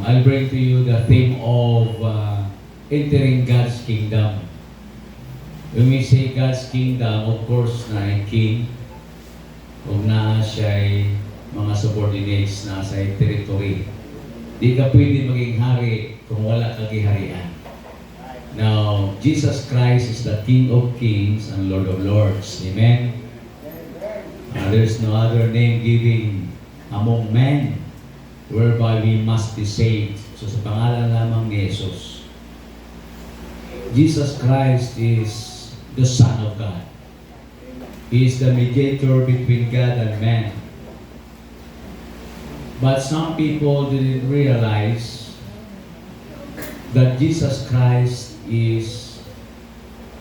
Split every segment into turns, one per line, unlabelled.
I'll bring to you the theme of entering God's kingdom. When we say God's kingdom, of course, na king, kung na siya'y mga subordinates na sa territory. Di ka pwede maging hari kung wala kagiharian. Now, Jesus Christ is the King of Kings and Lord of Lords. Amen? There's no other name given among men whereby we must be saved. So sa pangalan lamang ni Jesus. Jesus Christ is the Son of God. He is the mediator between God and man. But some people didn't realize that Jesus Christ is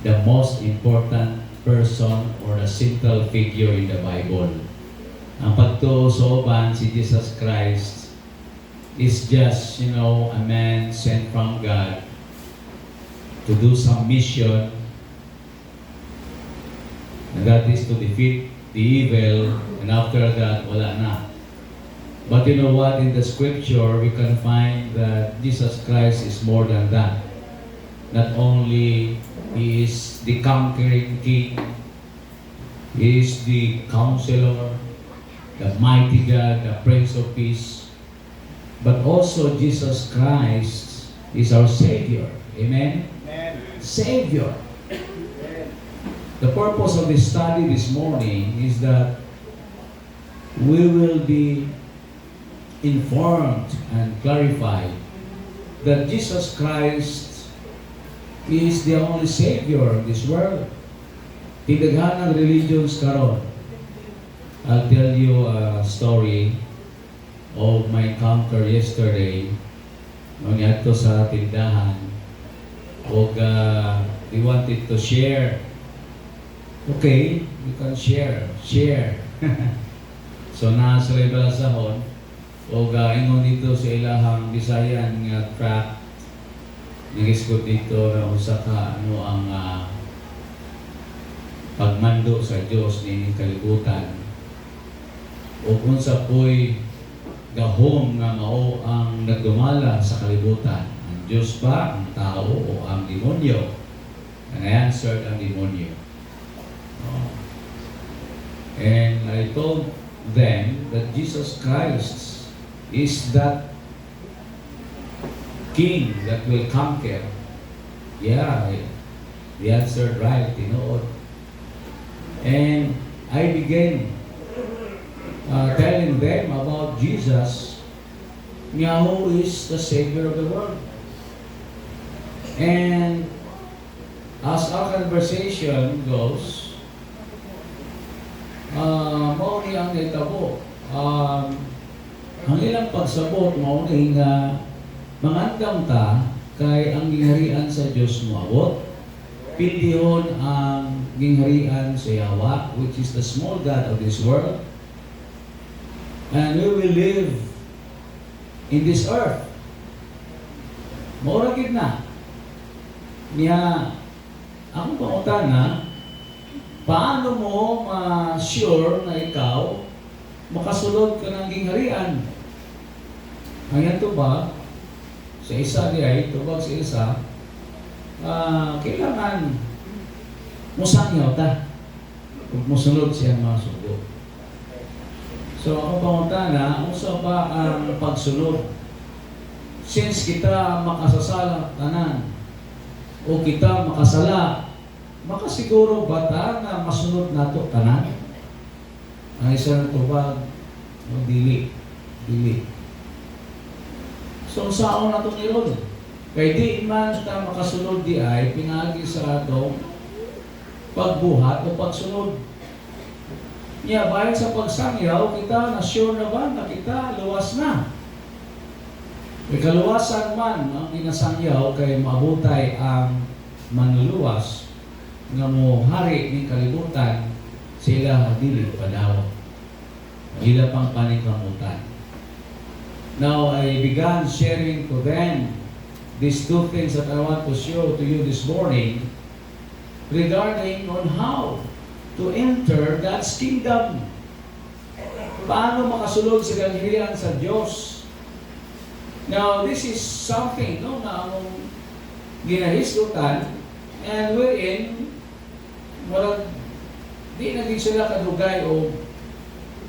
the most important person or the central figure in the Bible. Ang pagtuusoban si Jesus Christ is just, a man sent from God to do some mission, and that is to defeat the evil, and after that, wala na. But you know what? In the scripture, we can find that Jesus Christ is more than that. Not only He is the conquering King, He is the Counselor, the mighty God, the Prince of Peace, but also Jesus Christ is our Savior. Amen?
Amen.
Savior. The purpose of this study this morning is that we will be informed and clarified that Jesus Christ is the only Savior in this world. Tidaghan ng religions karon. I'll tell you a story of my encounter yesterday. Nung yato sa tindahan. We wanted to share. Okay, you can share. Share. So nasa balasahon. Ingon dito sa ilahang Bisayan nga track. Nag-isgot dito na usa ka ang pagmando sa Dios ni kalibutan. O kung sa po'y gahom nga mao ang nagdumala sa kalibutan. Ang Diyos ba, ang tao, o ang demonyo? And I answered, ang demonyo. And I told them that Jesus Christ is that King that will conquer. Yeah, they answered right, And I began telling them about Jesus, who is the Savior of the world. And as our conversation goes, mao ni ang itabo. Ang ilang pagsabot mao ni nga mangandam ta kay ang gingharian sa Dios moabot. Pindihon ang gingharian sa Yawa, which is the small God of this world. And we will live in this earth. Maura gid na. Niya, ang pangutana, paano mo ma-sure na ikaw makasulod ka ng gingharian? Ngayon to ba, sa isa diay, tubag sa isa, kailangan musangyaw ta kung musulod siya masugo. So ako pangutana, usa ba ang pagsunod? Since kita makasasala tanan o kita makasala, makasiguro ba ta na masunod nato tanan? Ang isa ng tubag, dili. So saan nato nilod? Kay di man ta makasunod di ay pinagi sa ato pagbuhat o pagsunod. Niya, bayan sa pagsangyaw, kita na sure na ba na kita luwas na. May kaluwasan man ang inasangyaw kay mabutay ang manluluwas nga mo hari ni kalibutan sila dili padaw. Ila pang panikamutan. Now, I began sharing to them these two things that I want to show to you this morning regarding on how to enter God's kingdom. Paano makasulod sa ganglian sa Diyos? Now, this is something, no, na among ginahisgutan, and wherein, walang, di na din sila kadugay o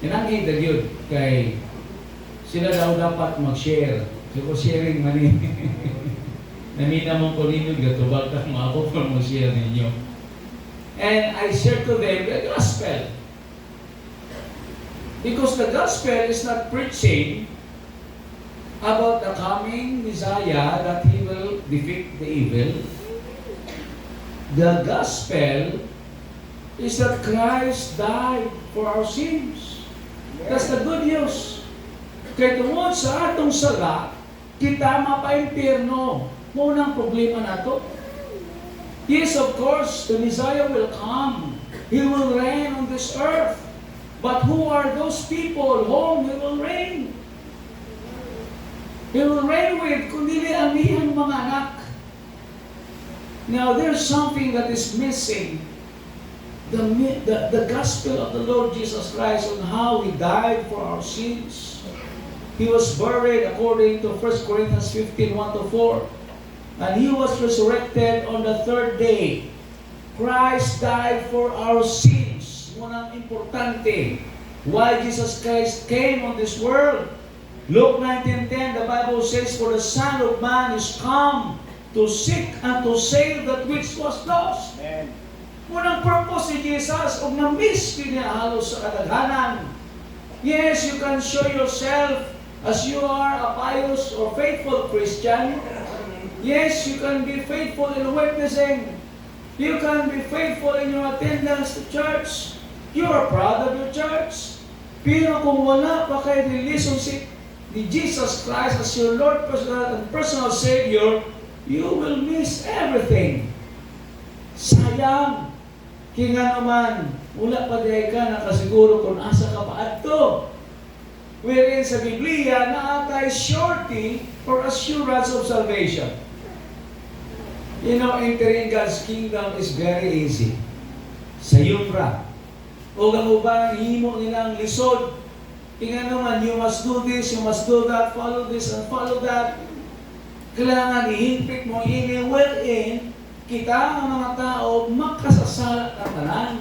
inangin na yun kay sila daw dapat mag-share. So, sharing man eh. Namina mong ko ninyo, gatubag ka ako kung mag-share ninyo. And I share to them the gospel. Because the gospel is not preaching about the coming Messiah that He will defeat the evil. The gospel is that Christ died for our sins. That's the good news. Kaya tungod sa atong sala, kita mapa-impyerno. Munang problema na to. Yes, of course, the Messiah will come. He will reign on this earth. But who are those people whom He will reign? He will reign with kundi ang iyang mga anak. Now, there's something that is missing. The gospel of the Lord Jesus Christ on how He died for our sins. He was buried according to 1 Corinthians 15, 1-4. And He was resurrected on the third day. Christ died for our sins. Munang importante. Why Jesus Christ came on this world. Luke 19:10, the Bible says, "For the Son of Man is come to seek and to save that which was lost." Amen. Munang purpose ni Jesus, og na-miss niya halos sa kadaghanan. Yes, you can show yourself as you are a pious or faithful Christian. Yes, you can be faithful in witnessing. You can be faithful in your attendance to church. You are proud of your church. Pero kung wala pa kayo relationship ni Jesus Christ as your Lord and personal Savior, you will miss everything. Sayang. Kaya nga naman, wala pa dihay ka nakasiguro kung asa ka pa ato. Wherein sa Biblia, naatay surety or assurance of salvation. You know, entering God's kingdom is very easy. Sa yumra. O mo ba, himo nilang lisod. Kaya naman, you must do this, you must do that, follow this and follow that. Kailangan ihimpit mo ini wherein kita ang mga tao makasasala na tanan.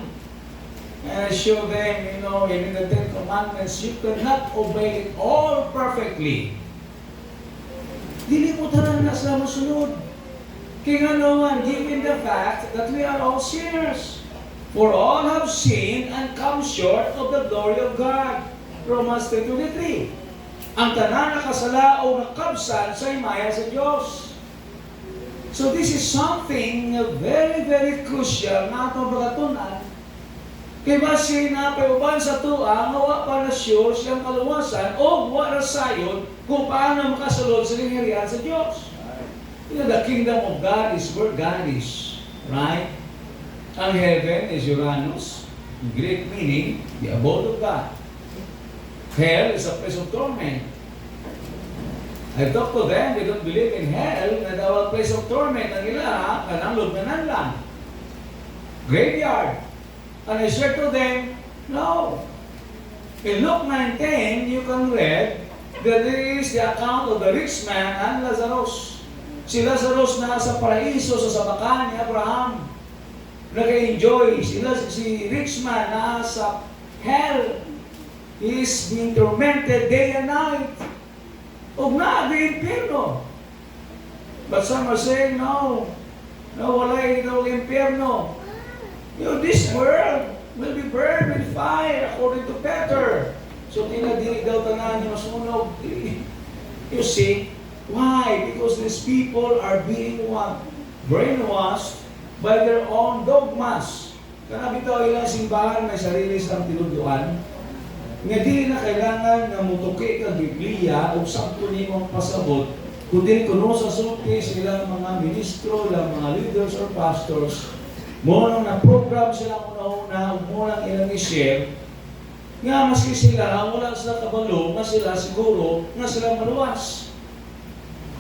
And I show them, you know, in the Ten Commandments, you cannot obey it all perfectly. Dili mo tanan na sa masunod. Kaya naman, given the fact that we are all sinners. For all have sinned and come short of the glory of God. Romans 3:23. Ang tanan nakasala o nakabsan sa imaya sa Diyos. So this is something very, very crucial na itong bagatunan. Kaya basi na payuban sa tuang, nawa pa na sure siyang kaluwasan o wala sayon kung paano makasulod sa lingharian sa Diyos. You know, the kingdom of God is where God is. Right? Ang heaven is Uranus, in Greek meaning, the abode of God. Hell is a place of torment. I talk to them, they don't believe in hell, na daw place of torment ang ila, kanang lugnanan lang. Graveyard. And I share to them, no. In Luke 9:10, you can read that there is the account of the rich man and Lazarus. Si Lazarus na sa paraiso sa sabakan ni Abraham. Nag-enjoy. Si rich man na sa hell. He is being tormented day and night. Huwag na, impyerno. But some are saying, no, walay daw impyerno. You know, this world will be burned with fire according to Peter. So, tinadiri daw tanan yung masunog. You see, why? Because these people are being what? Brainwashed by their own dogmas. Kana bitaw ilang simbahan may sarili silang tinuduan. Nga di na kailangan na mutuki ka Biblia o sakto nimong pasabot, kundi kuno sa sulti silang mga ministro, ilang mga leaders or pastors, mo nang na-program silang una-una, mo lang ilang i-share, nga maski sila, wala sila kabalo, nga sila siguro, nga sila maluwas.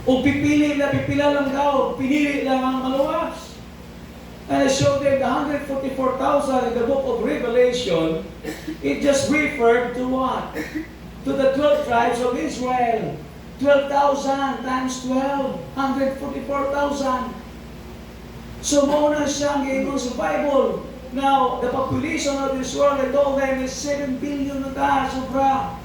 O pipila lang daw, pinili lang ang maluwas. And I showed them the 144,000 in the book of Revelation. It just referred to what? To the 12 tribes of Israel. 12,000 times 12, 144,000. So muna siyang giingon sa Bible. Now, the population of this world, I told them, is 7 billion na ta, sobra.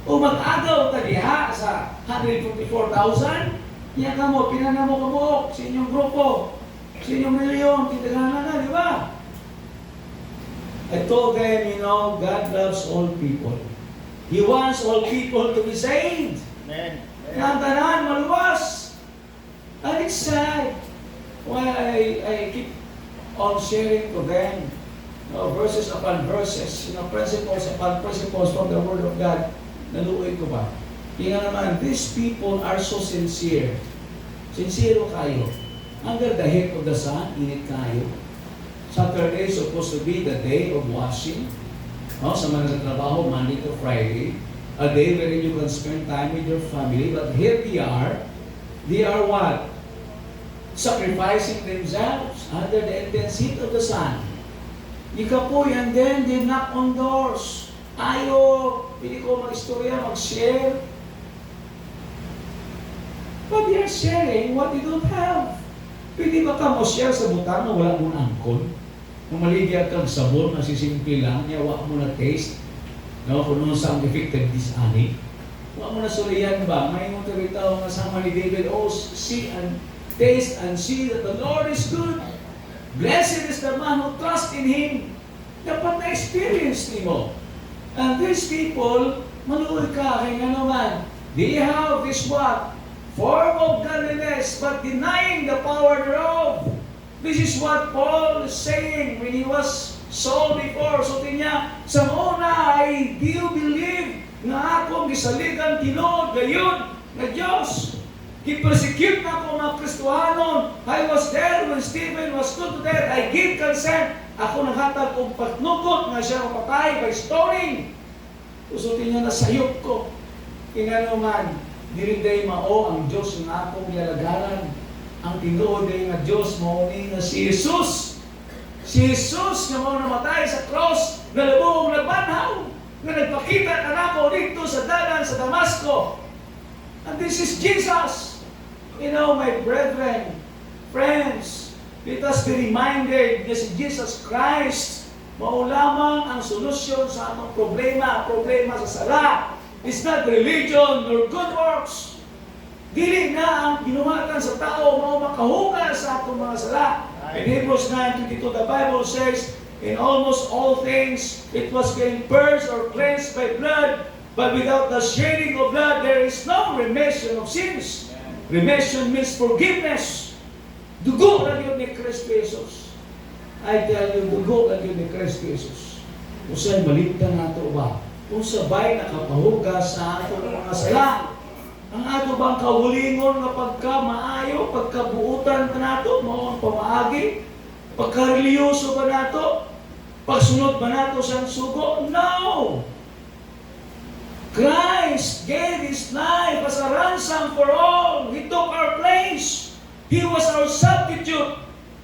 O mag-agaw ta diha sa 144,000, niya ka mo, pinanamo ka mo, sa inyong grupo, sa inyong milyon, kitaganan na, di ba? I told them, God loves all people. He wants all people to be saved.
Amen.
Ang tanan, maluwas. And it's sad. Why I keep on sharing to them verses upon verses, principles upon principles from the Word of God. Naluoy ko ba? Kaya naman, these people are so sincere. Sincero kayo. Under the heat of the sun, init kayo. Saturday is supposed to be the day of washing. Sa mga nagtatrabaho, Monday to Friday. A day wherein you can spend time with your family. But here they are what? Sacrificing themselves under the intense heat of the sun. Ikapoy, and then they knock on doors. Ayaw, hindi ko mag-istorya, mag-share. But they are sharing what they don't have. Pwede ba ka mo-share sa butang na wala mong angkon? Kung maligyan kang sabon, masisimple lang, yawa mo na taste. Kung nung sound effective dis-ani. Huwag mo na suliyan ba? May mo taritaw nga sama ni David, see and taste and see that the Lord is good. Blessed is the man who trusts in Him. Dapat na-experience ni mo. And these people, maluoy ka, kaya nga naman, they have this what? Form of godliness, but denying the power thereof. This is what Paul is saying when he was Saul before. So niya, sa una ay, do you believe na akong gisaligan tinod gayon na Diyos? Ki-persecute na ako mga Kristohanon. I was there when Stephen was put to death. I give consent. Ako naghatag kong patnugot na siya mapatay by stoning. Usutin niya na sayop ko. Ingano man, diriday mao ang Diyos ng akong yalagaran. Ang tinuod ay nga Diyos mauni na si Jesus. Si Jesus na mo namatay sa cross, na lubong nagbanhaw, na nagpakita ka na ko dito sa dalan sa Damasco. And this is Jesus. My brethren, friends, let us be reminded na si Jesus Christ, mao lamang ang solusyon sa atong problema sa sala. It's not religion nor good works. Dili na ang ginuhatan sa tao mao makahugas sa atong mga sala. In Hebrews 9:22, the Bible says, in almost all things, it was being purged or cleansed by blood, but without the shedding of blood, there is no remission of sins. Remission means forgiveness. Dugo na yun ni Kristo Jesus. I tell you, dugo na yun ni Kristo Jesus. Kung sa'y maligtan nato ba? Kung sabay nakapahugas sa ato ng mga sala. Ang ato bang kahulingon nga pagka-maayo, pagkabuutan pa nato, mao ang pamaagi, pagka-reliyoso ba nato, pagsunod ba nato sa sugo? No! Christ gave His life as a ransom for all. He took our place. He was our substitute.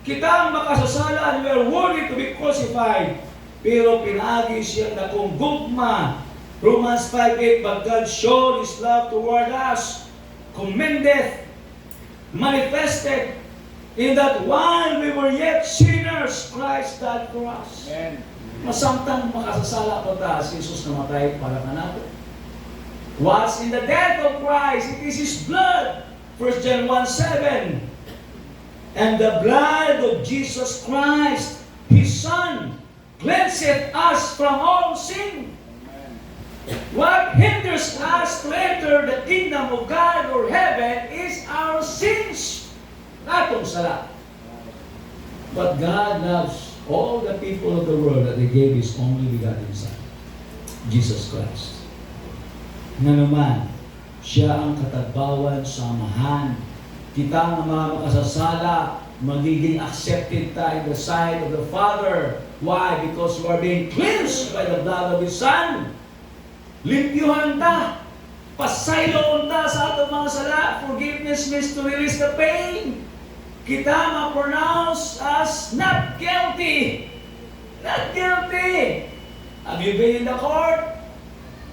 Kita ang makasasala and we are worthy to be crucified. Pero pinagi siya na kung gugma. Romans 5:8, but God showed His love toward us, commendeth, manifested, in that while we were yet sinners, Christ died for us.
Amen.
Masamtang makasasala pa ta, si Jesus namatay para ka nato. What's in the death of Christ? It is His blood. 1 John 1:7. And the blood of Jesus Christ, His Son, cleanseth us from all sin. What hinders us to enter the kingdom of God or heaven is our sins. Natong sala. But God loves all the people of the world that He gave His only begotten Son, Jesus Christ. Na naman, siya ang katagbawan sa amahan. Kita ang mga makasasala, magiging accepted tayo in the sight of the Father. Why? Because we are being cleansed by the blood of His Son. Limpyuhan ta. Pasayloon ta sa atong mga sala. Forgiveness means to release the pain. Kita ma-pronounce as not guilty. Not guilty. Have you been in the court?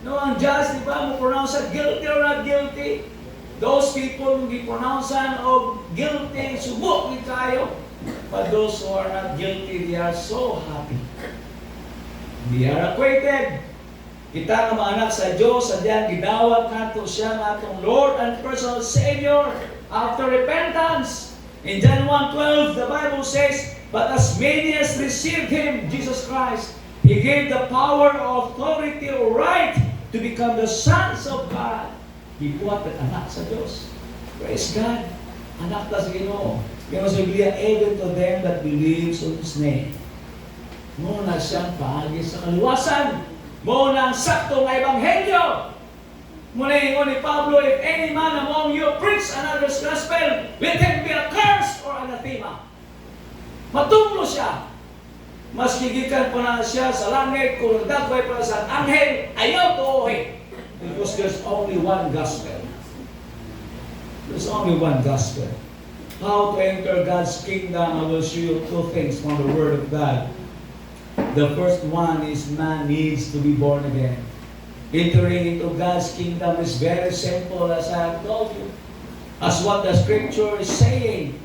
No, ang judge, di ba, mo-pronounce as guilty or not guilty? Those people who gi-pronouncean of guilty, subok ni kayo. But those who are not guilty, they are so happy. They are acquainted. Kita nga mga anak sa Diyos, sadyan gidawat nato siya nga atong Lord and personal Savior after repentance. In John 1:12, the Bible says, but as many as received Him, Jesus Christ, He gave the power, authority, or right to become the sons of God. Ibuhat at anak sa Diyos. Praise God. Anak ta sa Ginoo. Kaya sa Biblia, even to them that believes on His name. Muna siyang paagi sa kaluwasan. Muna ang saktong ebanghelyo. Muna yung ni Pablo, if any man among you preach another's gospel, let him be accursed or anathema. Matunglo siya. Mas gigikan pa na siya sa langit, kung nagdagway pa sa anghel, ayaw tuohin. Because there's only one gospel. There's only one gospel. How to enter God's kingdom, I will show you two things from the Word of God. The first one is man needs to be born again. Entering into God's kingdom is very simple, as I have told you. As what the Scripture is saying.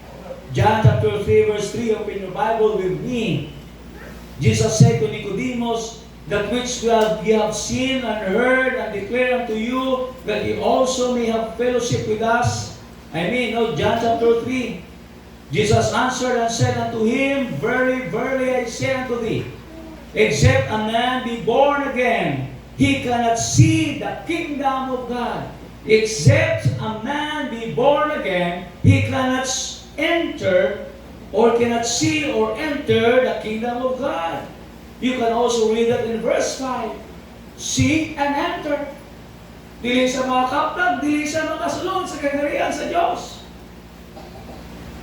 John chapter 3 verse 3, open your Bible with me. Jesus said to Nicodemus, that which ye have seen and heard and declare unto you, that ye also may have fellowship with us. John chapter 3. Jesus answered and said unto him, verily, verily, I say unto thee, except a man be born again, he cannot see the kingdom of God. Except a man be born again, he cannot enter or cannot see or enter the kingdom of God. You can also read that in verse 5. See and enter. Dili sa mga kaplag, dili sa mga kasulod sa kagarihan sa Diyos.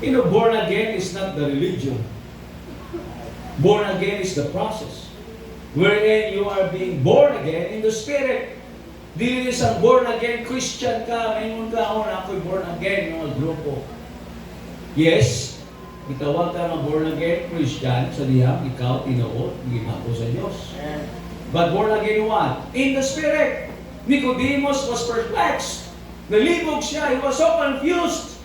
Born again is not the religion. Born again is the process. Wherein you are being born again in the Spirit. Dili sa born again Christian ka, mayroon ka, ako'y born again, mga grupo. Yes, itawag ka ng born again Christian sa diyang ikaw tinuod, ginako sa Diyos. But born again what? In the Spirit. Nicodemus was perplexed. Nalibog siya. He was so confused.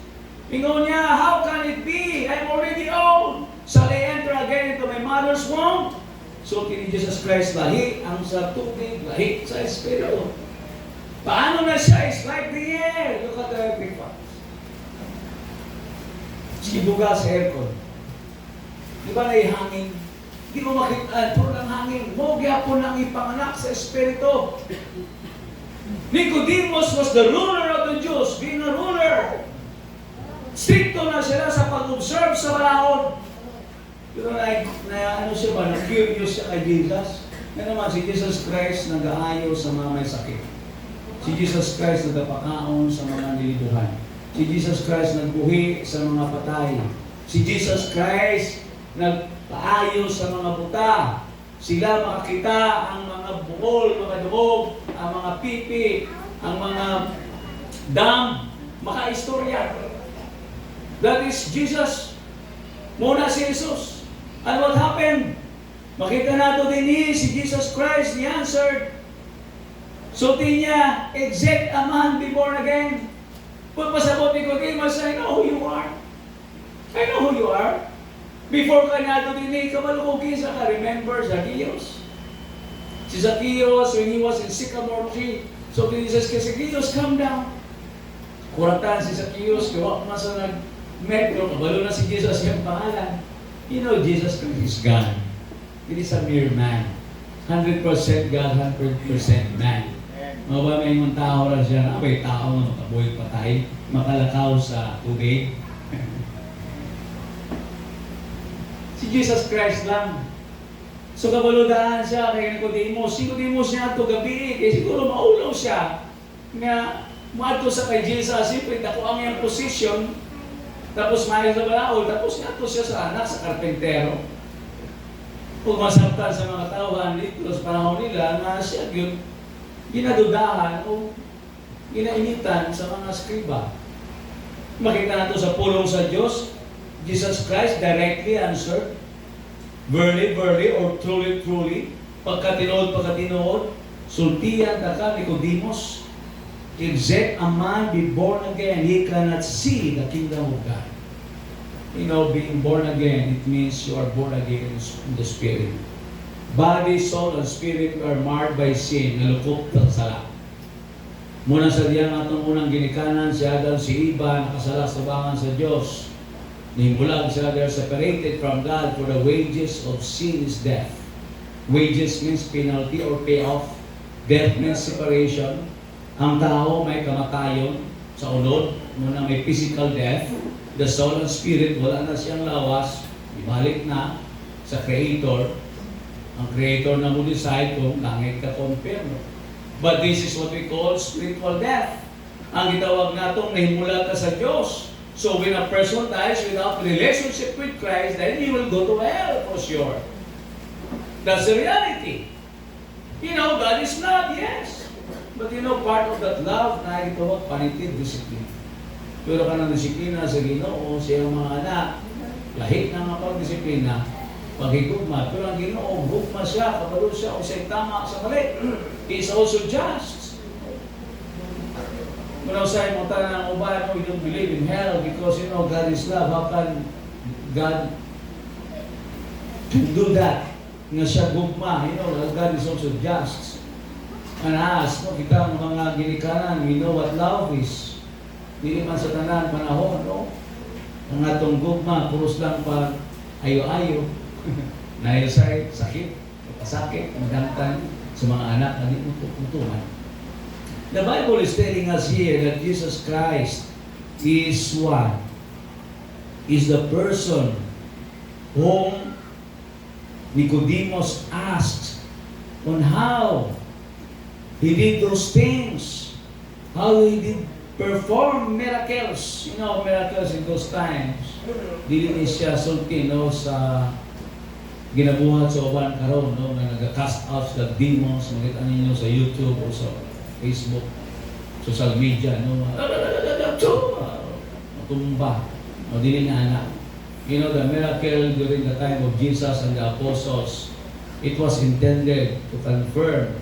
Ingon niya, how can it be? I'm already old. Shall I enter again into my mother's womb? So, kini Jesus Christ, lahi ang sa tubig, lahi sa Espiritu. Paano na siya? It's like the air. Look at the earthquake. Sibuga sa aircon. Di ba naihangin? Di mo makita, puro ng hangin. Mogya po nang ipanganak sa Espiritu. Nicodemus was the ruler of the Jews, being a ruler. Stricto na sila sa pag-observe sa balaod. Pero ano siya ba, na-curious siya kay Jesus. Yan naman, si Jesus Christ nag-aayo sa mga may sakit. Si Jesus Christ nagpakaon sa mga niliduhan. Si Jesus Christ nagbuhi sa mga patay. Si Jesus Christ nagpaayo sa mga buta. Sila makakita ang mga bungol, mga dugog, ang mga pipi, ang mga dam, makaistorya. That is Jesus. Muna si Jesus. And what happened? Makita nato din si Jesus Christ, He answered. So niya, except a man be born again. Pagpasabot ni Nicodemus, I know who you are. I know who you are. Before ka nato din kamalukugin sa ka, remember Zacchaeus? Si Zacchaeus, when he was in sycamore tree, so Jesus kay Zacchaeus, come down. Kuratan si Zacchaeus, gawa ko sa nag-metro, kabalo na si Jesus yung pangalan. You know, Jesus is God. He is a mere man. 100% God, 100% man. Mga ba may mga tao lang siya, may tao na makabuhay patay, makalakaw sa tubig. Si Jesus Christ lang. So kabaludaan siya kay Nicodemus. Si Nicodemus niya ito gabi, kaya siguro maulaw siya. Nga, maato sa kay Jesus, siyempre, dako ang iyang position, tapos mahal sa balaod, tapos nga siya sa anak, sa karpentero. Kung masaktan sa mga tauhan dito sa panahon nila, na siya yun, ginadudahan o ginainitan sa mga skriba. Makita nato sa pulong sa Diyos, Jesus Christ directly answered, verily, verily, or truly, truly, pagkatinood, sultiyan ka Nicodemus. except a man be born again, he cannot see the kingdom of God. You know, being born again, it means you are born again in the Spirit. Body, soul, and spirit are marred by sin, nalukop ng sala. Muna sa diyang atong unang ginikanan, si Adam, si Eva, nakasala sa bangan sa Diyos. Nimbulag sila, they are separated from God, for the wages of sin is death. Wages means penalty or payoff. Death means separation. Ang tao may kamatayon sa unod, muna may physical death. The soul and spirit, wala na siyang lawas, ibalik na sa Creator. Ang Creator na mo decide kung langit ka confirm. But this is what we call spiritual death. Ang gitawag natong nahimula ka sa Diyos. So when a person dies without relationship with Christ, then he will go to hell for sure. That's the reality. You know, God is love, yes. But you know, part of that love na gitawag panitive discipline. Pero ka ng disiplina sa Ginoo, sa iyong mga anak, lahit na nga pagdisiplina, paghigugma. Pero ang Ginoo, hugma siya, kabalo siya, o siya'y tama sa mali. He is also just. Kung sa mo tanan ng uban, we don't believe in hell because you know God is love. How can God do that? Nga siya gugma, you know, God is also just. Manaas, no, kita ang mga ginikanan, we know what love is. Hindi man sa tanan panahon, no? Ang atong gugma, puros lang pag ayo-ayo. Nailsay, sakit, sakit, madamtan sa mga anak na di utuman. The Bible is telling us here that Jesus Christ is one. Is the person whom Nicodemus asked on how he did those things, how he did perform miracles. You know, miracles in those times. Dili ni siya sulti, no, sa ginabuhat sa uban karon, no, na nag-cast out the demons. Makita ninyo sa YouTube o sa Facebook, social media, no, matumba, o dili na anak. You know, the miracle during the time of Jesus and the apostles, it was intended to confirm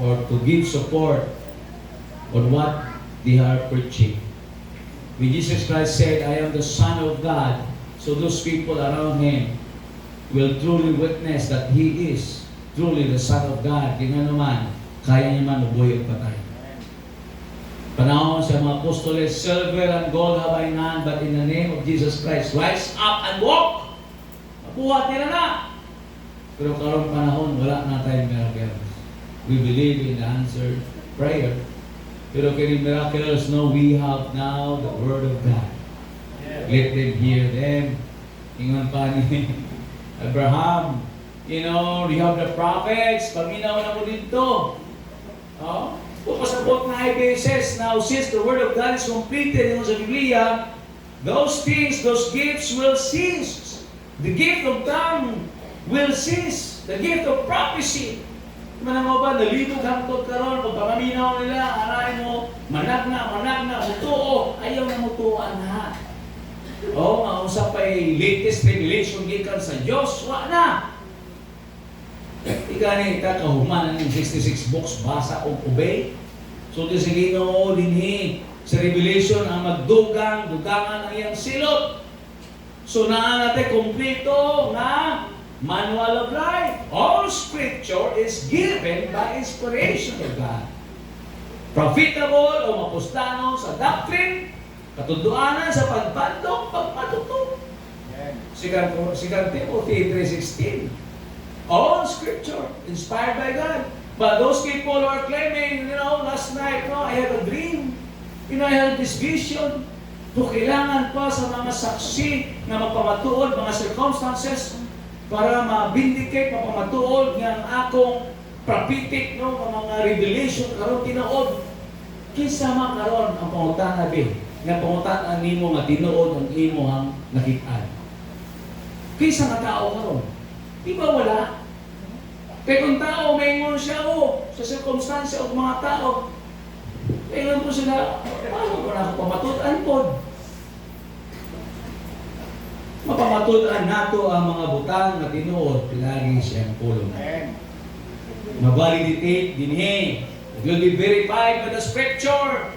or to give support on what they are preaching. When Jesus Christ said, I am the Son of God, so those people around Him will truly witness that He is truly the Son of God. Tingnan naman, kaya niya man ubuhay at patay. Panahon sa mga apostoles, silver and gold have I none, but in the name of Jesus Christ, rise up and walk! Mabuhat nila na! Pero karong panahon, wala na tayong miracles. We believe in the answered prayer. Pero kini miracles, no, we have now the Word of God. Let them hear them. Ingon pa ni Abraham, you know, we have the prophets, paminaw na mo dito. Oh? Pupasabot na ay beses, now since the Word of God is completed in sa Biblia, those things, those gifts will cease. The gift of tongue will cease. The gift of prophecy. Manang ba, nalibog hangtod karon pag pamaminaw nila, aray mo, manag na, mutuo, ayaw na mutuan na. O, ang usap ay latest revelation gikan sa Diyos, wa na. Ikani, kahumanan ng 66 books, basa o obey. So, di sige no, dinhi, sa revelation, ang dugangan ang iyang silot. So, naanate kompleto na manual of life. All scripture is given by inspiration of God. Profitable o mapustano sa doctrine, katunduanan sa pagpandong, pagpatuto. Sigang Timothy 3:16. All scripture inspired by God. But those people are claiming, you know, last night, no, I had a dream. You know, I had this vision. So, kailangan pa sa mga saksi na magpamatuod, mga circumstances, para ma-vindicate, mapamatuod ng akong prophetic, no, mga revelation, karon tinuod. Kinsa man karon ang pangutana be, nga pangutan nimo nga tinuod ang imo ang nakit-an. Kinsa nga tao karon? Di ba wala? Kaya kung tao, maingon siya sa circumstance o mga tao, maingon po sila, paano ko na ako pamatudan po? Mapamatudan nato ang mga butang na tinuod, pilagi siyang pulong. Mavalidate dinhi, It will be verified by the Scripture.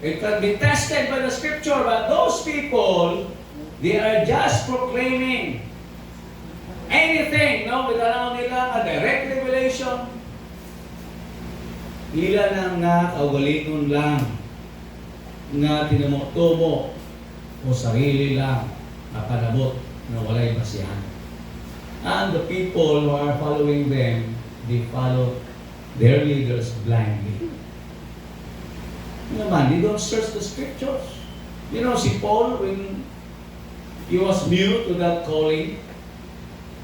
It can be tested by the Scripture. But those people, they are just proclaiming anything, no? Without nila a direct revelation. Ila nang nga kaugalingon lang nga tinumo-tumo o sarili lang na panabot na walay basihan. And the people who are following them, they follow their leaders blindly. Naman, they don't search the Scriptures. You know, si Paul, when he was new to that calling,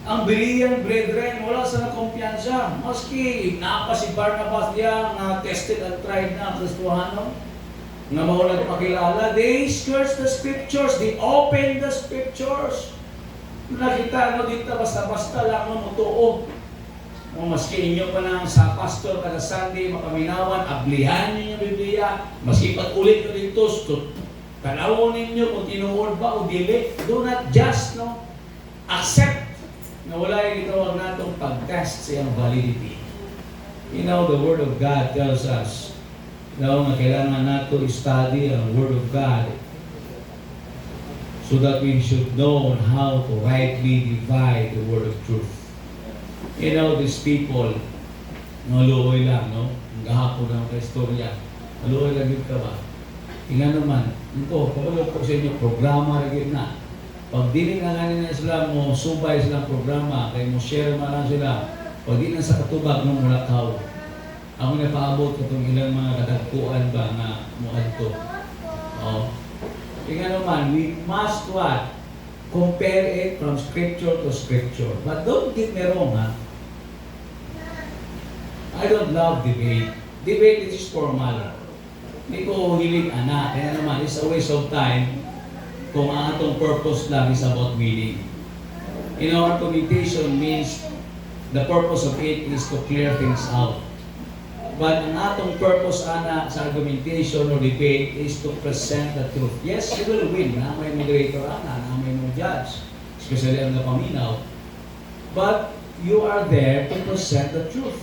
ang Berean brethren, wala sa nakumpiyansa. Maski, napa si Barnabas diya, na tested and tried na ang Kristohano, na maulang pakilala, they search the Scriptures, they open the Scriptures. Nakita, no, dito basta-basta lang, no, mutuo. O maski inyo pa lang sa pastor kada Sunday, makaminawan, ablihan ninyo yung Biblia, maski pag-ulit nyo dito, tanawon ninyo kung tinuod ba o dili. Do not just, no, accept na wala yung itawag natong pag-test sa iyang validity. You know, the Word of God tells us, na kailangan nato i-study ang Word of God so that we should know how to rightly divide the Word of truth. You know, these people, maluoy lang, no? Ang gahapon ng kaistorya. Maluoy lang yun ka ba? Tingnan naman, ito, kapag po sa inyo, programa rin na. Pag di nga na sila mo, subay silang programa, kaya mo share man lang sila, pag di na sa katubag ng mulakaw. Ako na paabot ko itong ilang mga kadagpuan ba na muadto. Oh. Tingnan naman, we must what? Compare it from Scripture to Scripture. But don't get me wrong, ha? I don't love debate. Debate is formal. Hindi ko hiling anak. Kaya naman, it's a waste of time kung ang atong purpose lang is about winning. In our communication means the purpose of it is to clear things out. But ang atong purpose ana sa argumentation or debate is to present the truth. Yes, you will win. Na may moderator ana, na may mo judge, especially ang napaminaw. But you are there to present the truth.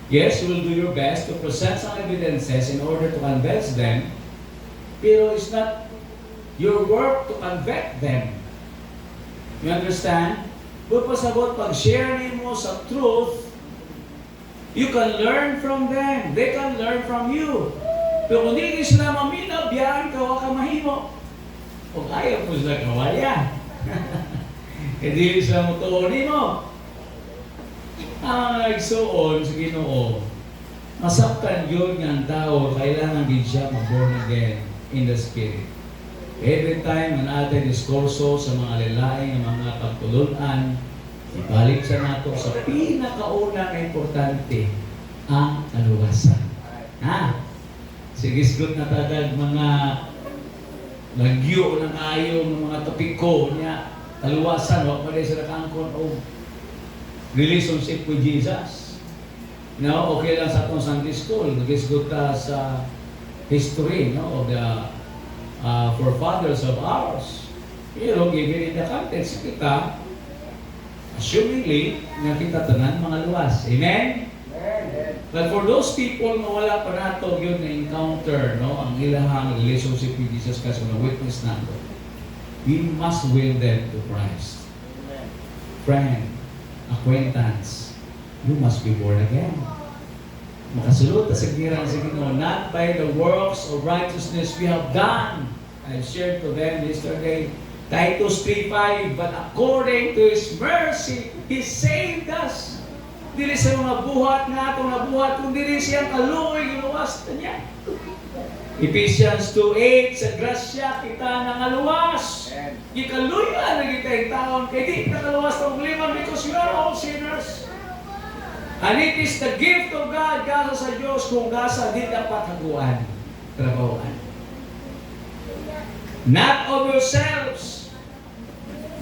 Yes, you will do your best to present some evidences in order to convince them. Pero it's not your work to convict them. You understand? But pasabot, pag-share mo sa truth, you can learn from them. They can learn from you. Pero kung hindi sila maminaw, biyaan ka, waka mahimo. Kung ayaw po sila kawaya. Hindi sila mutuonin mo. Ang nagsuon sa Ginoo, masaktan yun ng tao, kailangan din siya mag-born again in the Spirit. Every time na natin diskurso sa mga lalaing ng mga pagtulunan, ibalik sa nato sa pinakauna na importante, ang kaluwasan. Ha? Sige, good na tagad mga lagyo ng ayaw ng mga topiko niya, kaluwasan, wag pa rin sila kaangkon o relationship with Jesus. No, okay lang sa atong Sunday school, nag-isgot ka sa history, no, of the forefathers of ours. Pero given in the context, kita assumingly na kita tanan mga luwas. Amen? Amen. But for those people na wala pa nato yun na encounter, no, ang ilahang relationship with Jesus kasi na witness nato, we must win them to Christ. Amen. Friend, acquaintance, you must be born again. Makasulot sa ginirang sa Ginoo, not by the works of righteousness we have done. I shared to them yesterday, Titus 3:5, but according to His mercy, He saved us. Dili sa mga buhat nga itong nabuhat, kung dili siyang kaluoy, ginuwas na niya. Ephesians 2:8, sa grasya kita nangaluwas. Gikaluyan na kita yung taon, kaya di nakaluwas ng liman because we are all sinners. And it is the gift of God, gasa sa Diyos, kung gasa di dapat haguan, trabahoan. Not of yourselves,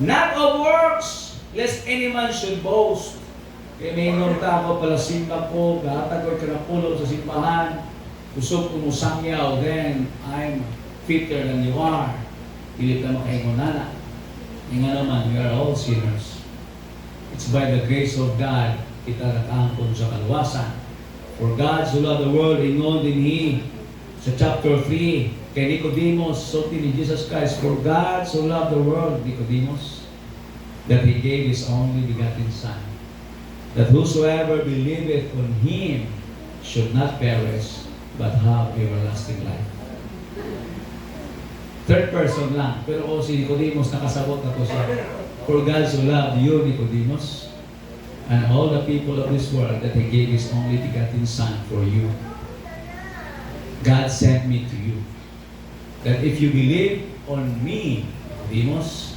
not of works, lest any man should boast. Kaya may inorta ako pala simba ko, gahatag ko kanapulo sa simbahan, usok ko mo sangyaw, then I'm fitter than you are. Hindi ka makaingunana. Nga naman, we are all sinners. It's by the grace of God, kita nakaangkon sa kaluwasan. For God so loved the world, ingon din He sa chapter 3, kay Nicodemus, sulti ni Jesus Christ, for God so loved the world, Nicodemus, that He gave His only begotten Son, that whosoever believeth on Him should not perish, but have everlasting life. Third person lang, pero si Nicodemus nakasabot na to siya. For God so loved you, Nicodemus, and all the people of this world, that He gave His only begotten Son for you. God sent me to you, that if you believe on me, Nicodemus,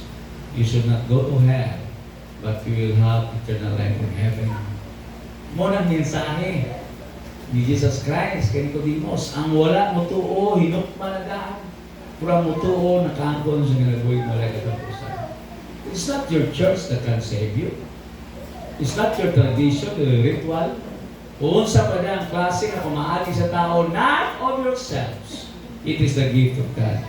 you should not go to hell, but you will have eternal life in heaven. Munang mensahe ni Jesus Christ kay Nicodemus, ang wala mo tuo, hinukman na daan. Pura mo tuo, nakaangkon sa ginagawa mo lang katapusan. It's not your church that can save you. It's not your tradition, the ritual. Unsa pa na ang klase na kumaagi sa tao, not of yourselves. It is the gift of God.